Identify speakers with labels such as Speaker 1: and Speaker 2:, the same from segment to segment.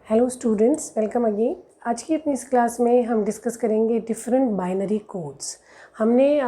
Speaker 1: Hello students, welcome again. आज की अपनी इस क्लास में हम डिस्कस करेंगे डिफरेंट बाइनरी कोड्स। हमने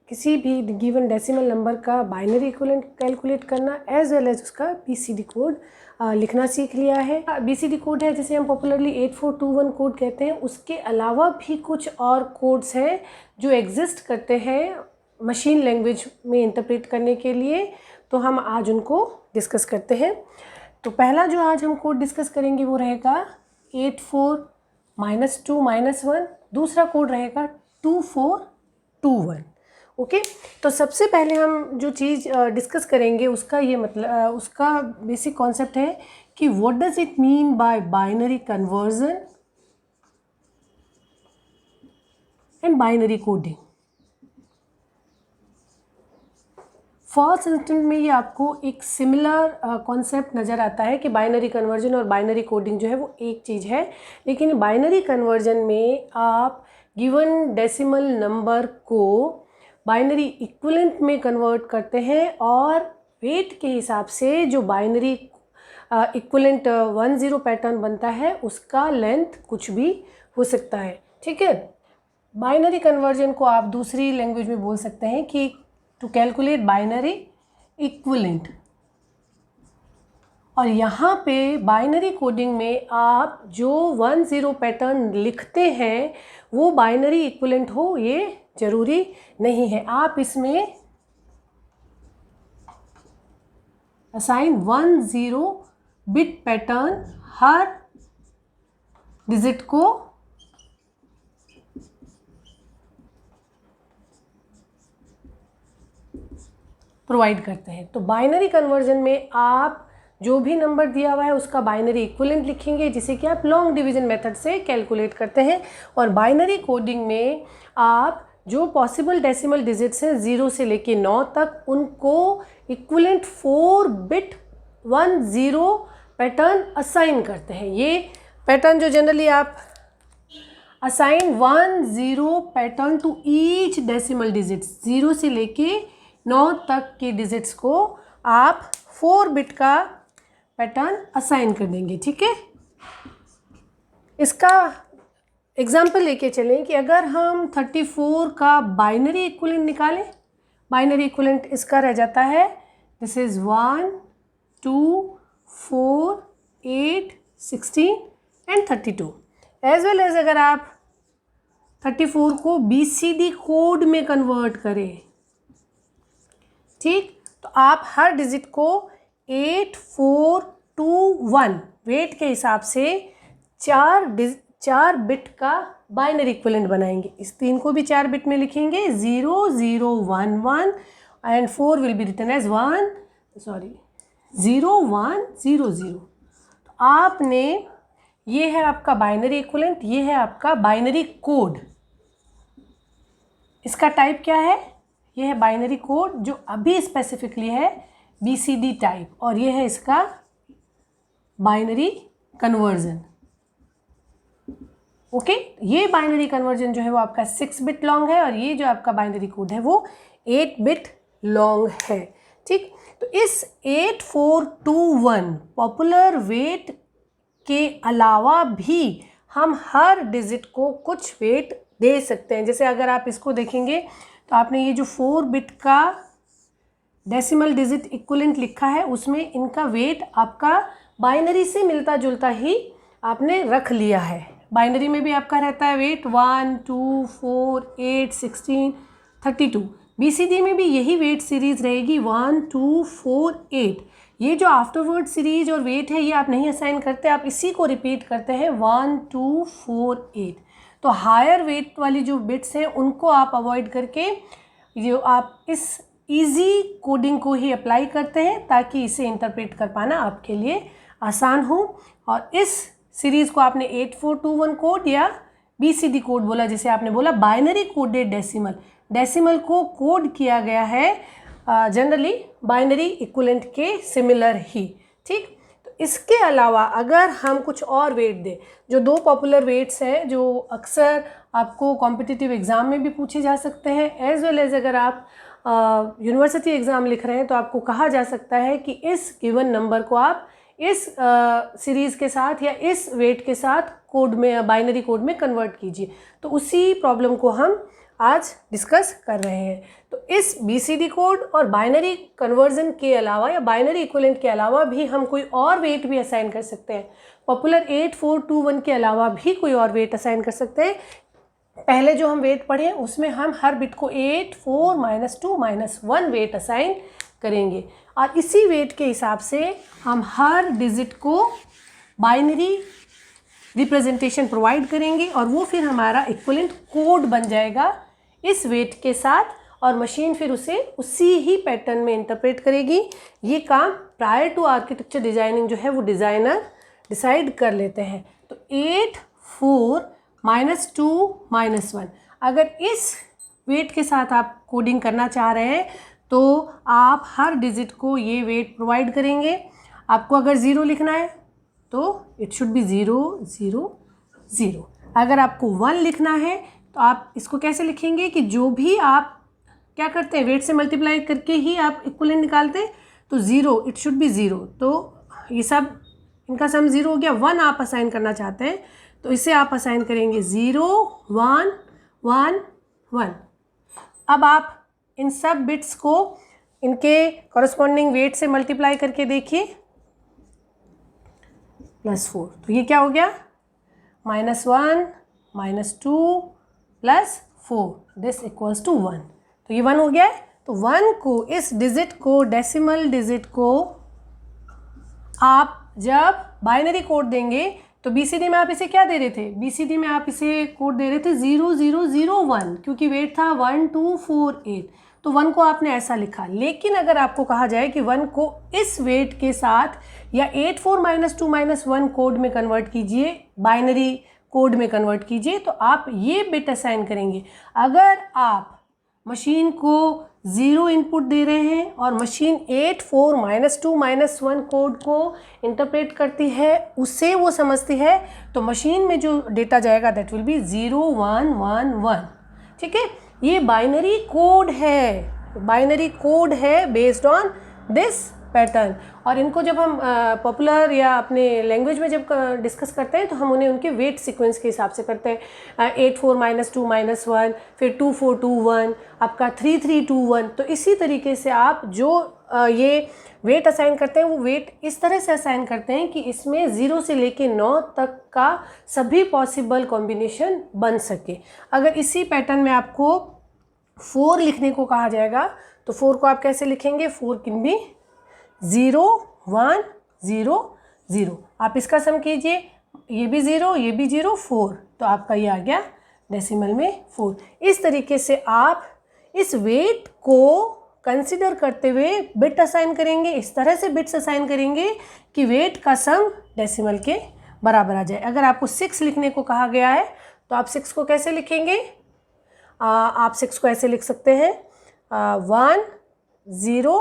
Speaker 1: किसी भी गिवन डेसिमल नंबर का बाइनरी इक्विवेलेंट कैलकुलेट करना एज वेल एज उसका बीसीडी कोड लिखना सीख लिया है। बीसीडी कोड है जिसे हम पॉपुलरली 8421 कोड कहते हैं। उसके अलावा भी कुछ और कोड्स हैं जो एग्जिस्ट करते हैं मशीन लैंग्वेज में इंटरप्रेट करने के लिए, तो हम आज उनको डिस्कस करते हैं। तो पहला जो आज हम कोड डिस्कस करेंगे वो रहेगा 84-2-1। दूसरा कोड रहेगा 2421। ओके, तो सबसे पहले हम जो चीज़ डिस्कस करेंगे उसका ये मतलब उसका बेसिक कॉन्सेप्ट है कि what does it mean by binary conversion and binary coding. First instant में ये आपको एक सिमिलर कॉन्सेप्ट नज़र आता है कि बाइनरी कन्वर्जन और बाइनरी कोडिंग जो है वो एक चीज़ है, लेकिन बाइनरी कन्वर्जन में आप गिवन डेसिमल नंबर को बाइनरी इक्विवेलेंट में कन्वर्ट करते हैं और वेट के हिसाब से जो बाइनरी इक्विवेलेंट 10 पैटर्न बनता है उसका लेंथ कुछ भी हो सकता है। ठीक है, बाइनरी कन्वर्जन को आप दूसरी लैंग्वेज में बोल सकते हैं कि टू कैलकुलेट बाइनरी इक्विवेलेंट। और यहाँ पे बाइनरी कोडिंग में आप जो 10 पैटर्न लिखते हैं वो बाइनरी इक्विवेलेंट हो ये ज़रूरी नहीं है। आप इसमें असाइन 10 बिट पैटर्न हर डिजिट को प्रोवाइड करते हैं। तो बाइनरी कन्वर्जन में आप जो भी नंबर दिया हुआ है उसका बाइनरी इक्विवेलेंट लिखेंगे जिसे कि आप लॉन्ग डिवीजन मेथड से कैलकुलेट करते हैं। और बाइनरी कोडिंग में आप जो पॉसिबल डेसिमल डिजिट्स हैं 0 से लेके 9 तक उनको इक्विवेलेंट 4 बिट 10 पैटर्न असाइन करते हैं। ये पैटर्न जो जनरली आप assign 10 pattern to each decimal digits 0 से लेके 9 तक के डिजिट्स को आप 4 बिट का पैटर्न असाइन कर देंगे। ठीक है, इसका एग्जाम्पल लेके चलें कि अगर हम 34 का बाइनरी इक्विवेलेंट निकालें, बाइनरी इक्विवेलेंट इसका रह जाता है this is 1, 2, 4, 8, 16 and 32। As well as अगर आप 34 को बीसीडी कोड में कन्वर्ट करें, ठीक, तो आप हर डिजिट को 8421 वेट के हिसाब से 4 बिट का बाइनरी इक्विवेलेंट बनाएंगे। इस 3 को भी 4 बिट में लिखेंगे 0011 and 4 will be written as 0100। तो आपने ये है आपका बाइनरी इक्विवेलेंट, ये है आपका बाइनरी कोड। इसका टाइप क्या है? ये है बाइनरी कोड जो अभी स्पेसिफिकली है बीसीडी टाइप, और ये है इसका बाइनरी कन्वर्जन। ओके, ये बाइनरी कन्वर्जन जो है वो आपका 6 बिट लॉन्ग है और ये जो आपका बाइनरी कोड है वो 8 बिट लॉन्ग है। ठीक, तो इस 8421 पॉपुलर वेट के अलावा भी हम हर डिजिट को कुछ वेट दे सकते हैं। जैसे अगर आप इसको देखेंगे तो आपने ये जो 4 बिट का डेसिमल डिजिट इक्विवेलेंट लिखा है उसमें इनका वेट आपका बाइनरी से मिलता जुलता ही आपने रख लिया है। बाइनरी में भी आपका रहता है वेट 1, 2, 4, 8, 16, 32। बीसीडी में भी यही वेट सीरीज रहेगी 1, 2, 4, 8। ये जो आफ्टरवर्ड सीरीज और वेट है ये आप नहीं असाइन करते, आप इसी को रिपीट करते हैं 1, 2, 4, 8। तो हायर वेट वाली जो बिट्स हैं उनको आप अवॉइड करके जो आप इस इजी कोडिंग को ही अप्लाई करते हैं ताकि इसे इंटरप्रेट कर पाना आपके लिए आसान हो। और इस सीरीज़ को आपने 8421 कोड या बीसीडी कोड बोला, जैसे आपने बोला बाइनरी कोडेड डेसिमल को कोड किया गया है जनरली बाइनरी इक्विवेलेंट के सिमिलर ही। ठीक, इसके अलावा अगर हम कुछ और वेट दें, जो 2 पॉपुलर वेट्स हैं जो अक्सर आपको कॉम्पिटिटिव एग्ज़ाम में भी पूछे जा सकते हैं, एज वेल एज अगर आप यूनिवर्सिटी एग्ज़ाम लिख रहे हैं तो आपको कहा जा सकता है कि इस गिवन नंबर को आप इस सीरीज़ के साथ या इस वेट के साथ कोड में, बाइनरी कोड में कन्वर्ट कीजिए। तो उसी प्रॉब्लम को हम आज डिस्कस कर रहे हैं। तो इस BCD कोड और बाइनरी कन्वर्जन के अलावा या बाइनरी इक्विवेलेंट के अलावा भी हम कोई और वेट भी असाइन कर सकते हैं। पॉपुलर 8421 के अलावा भी कोई और वेट असाइन कर सकते हैं। पहले जो हम वेट पढ़े उसमें हम हर बिट को 8, 4, -2, -1 वेट असाइन करेंगे और इसी वेट के हिसाब से हम हर डिजिट को बाइनरी रिप्रेजेंटेशन प्रोवाइड करेंगे और वो फिर हमारा इक्विवेलेंट कोड बन जाएगा इस वेट के साथ, और मशीन फिर उसे उसी ही पैटर्न में इंटरप्रेट करेगी। ये काम प्रायर टू आर्किटेक्चर डिज़ाइनिंग जो है वो डिज़ाइनर डिसाइड कर लेते हैं। तो 8, 4, -2, -1, अगर इस वेट के साथ आप कोडिंग करना चाह रहे हैं तो आप हर डिजिट को ये वेट प्रोवाइड करेंगे। आपको अगर 0 लिखना है तो इट शुड बी 0, 0, 0। अगर आपको 1 लिखना है तो आप इसको कैसे लिखेंगे कि जो भी आप क्या करते हैं वेट से मल्टीप्लाई करके ही आप इक्विवेलेंट निकालते हैं। तो 0, इट शुड बी 0। तो ये सब इनका सम 0 हो गया। 1 आप असाइन करना चाहते हैं तो इसे आप असाइन करेंगे 0, 1, 1, 1। अब आप इन सब बिट्स को इनके कॉरस्पॉन्डिंग वेट से मल्टीप्लाई करके देखिए, +4। तो ये क्या हो गया? -1, -2 +4, दिस इक्वल्स टू 1। तो ये 1 हो गया है। तो 1 को, इस डिजिट को, डेसिमल डिजिट को आप जब बाइनरी कोड देंगे तो BCD में आप इसे क्या दे रहे थे? BCD में आप इसे कोड दे रहे थे 0, 0, 0, 1, क्योंकि वेट था 1, 2, 4, 8। तो 1 को आपने ऐसा लिखा। लेकिन अगर आपको कहा जाए कि 1 को इस वेट के साथ या 8, 4, -2, -1 कोड में कन्वर्ट कीजिए, बाइनरी कोड में कन्वर्ट कीजिए, तो आप ये बिट असाइन करेंगे। अगर आप मशीन को 0 इनपुट दे रहे हैं और मशीन 8, 4, -2, -1 कोड को इंटरप्रेट करती है, उसे वो समझती है, तो मशीन में जो डेटा जाएगा दैट विल बी 0, 1, 1, 1। ठीक है, ये बाइनरी कोड है, बाइनरी कोड है बेस्ड ऑन दिस पैटर्न। और इनको जब हम पॉपुलर या अपने लैंग्वेज में जब डिस्कस करते हैं तो हम उन्हें उनके वेट सीक्वेंस के हिसाब से करते हैं। 8, 4, -2, -1, फिर 2, 4, 2, 1, आपका 3, 3, 2, 1। तो इसी तरीके से आप जो ये वेट असाइन करते हैं वो वेट इस तरह से असाइन करते हैं कि इसमें 0 से लेके 9 तक का सभी पॉसिबल कॉम्बिनेशन बन सके। अगर इसी पैटर्न में आपको 4 लिखने को कहा जाएगा तो 4 को आप कैसे लिखेंगे? 4 कैन बी 0, 1, 0, 0। आप इसका सम कीजिए, ये भी 0, ये भी 0, 4। तो आपका ये आ गया डेसिमल में 4। इस तरीके से आप इस वेट को कंसिडर करते हुए बिट असाइन करेंगे। इस तरह से बिट्स असाइन करेंगे कि वेट का सम डेसिमल के बराबर आ जाए। अगर आपको 6 लिखने को कहा गया है तो आप 6 को कैसे लिखेंगे? आप 6 को ऐसे लिख सकते हैं 1, 0,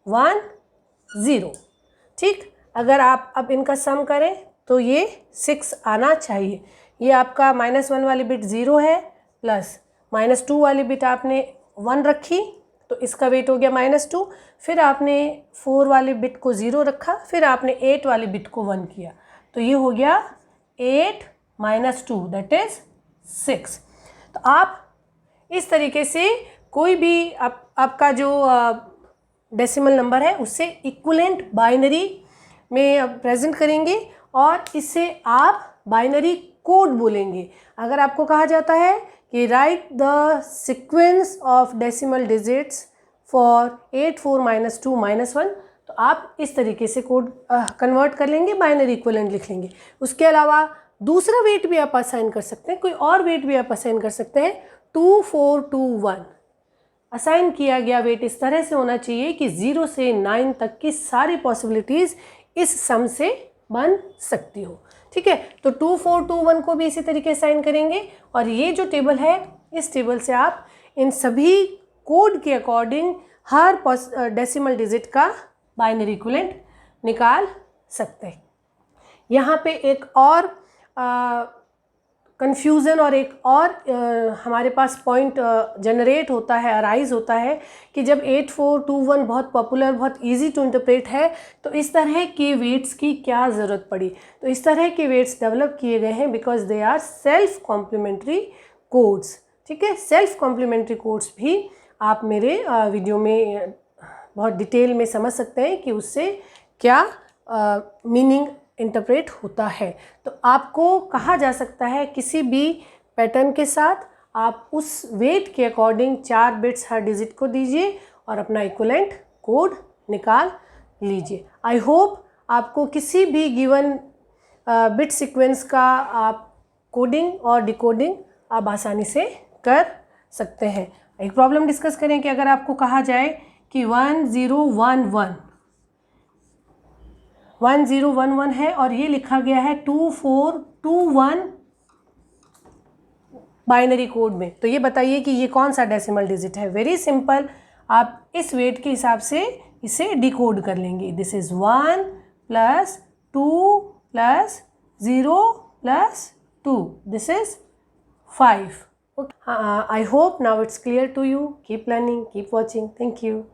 Speaker 1: 1, 0। ठीक, अगर आप अब इनका सम करें तो ये 6 आना चाहिए। ये आपका -1 वाली बिट 0 है, प्लस -2 वाली बिट आपने 1 रखी तो इसका वेट हो गया -2। फिर आपने 4 वाली बिट को 0 रखा, फिर आपने 8 वाली बिट को 1 किया, तो ये हो गया 8 - 2 दैट इज 6। तो आप इस तरीके से कोई भी आपका जो डेसिमल नंबर है उससे इक्विवेलेंट बाइनरी में प्रेजेंट करेंगे और इसे आप बाइनरी कोड बोलेंगे। अगर आपको कहा जाता है कि right the sequence of decimal digits for 8, 4, -2, -1, तो आप इस तरीके से कोड कन्वर्ट कर लेंगे, बाइनरी इक्विवेलेंट लिख लेंगे। उसके अलावा दूसरा वेट भी आप असाइन कर सकते हैं, कोई और वेट भी आप असाइन कर सकते हैं। 2, 4, 2, 1 असाइन किया गया वेट इस तरह से होना चाहिए कि 0 से 9 तक की सारी पॉसिबिलिटीज़ इस सम से बन सकती हो। ठीक है, तो 2, 4, 2, 1 को भी इसी तरीके असाइन करेंगे और ये जो टेबल है, इस टेबल से आप इन सभी कोड के अकॉर्डिंग हर डेसिमल डिजिट का बाइनरी इक्विवेलेंट निकाल सकते हैं। यहाँ पे एक और कन्फ्यूज़न और एक और हमारे पास पॉइंट जनरेट होता है, अराइज होता है कि जब 8421 बहुत पॉपुलर, बहुत इजी टू इंटरप्रेट है, तो इस तरह के वेट्स की क्या ज़रूरत पड़ी। तो इस तरह के वेट्स डेवलप किए गए हैं because they are self complementary codes. ठीक है, सेल्फ कॉम्प्लीमेंट्री कोड्स भी आप मेरे वीडियो में बहुत डिटेल में समझ सकते हैं कि उससे क्या मीनिंग इंटरप्रेट होता है। तो आपको कहा जा सकता है किसी भी पैटर्न के साथ आप उस वेट के अकॉर्डिंग 4 बिट्स हर डिजिट को दीजिए और अपना इक्विवेलेंट कोड निकाल लीजिए। आई होप आपको किसी भी गिवन बिट सीक्वेंस का आप कोडिंग और डिकोडिंग आप आसानी से कर सकते हैं। एक प्रॉब्लम डिस्कस करें कि अगर आपको कहा जाए कि 1011 है और ये लिखा गया है 2421 बाइनरी कोड में, तो ये बताइए कि ये कौन सा डेसिमल डिजिट है। वेरी सिंपल, आप इस वेट के हिसाब से इसे डिकोड कर लेंगे। This is 1 + 2 + 0 + 2, this is 5. Okay. I hope now it's clear to you. Keep learning, keep watching. Thank you.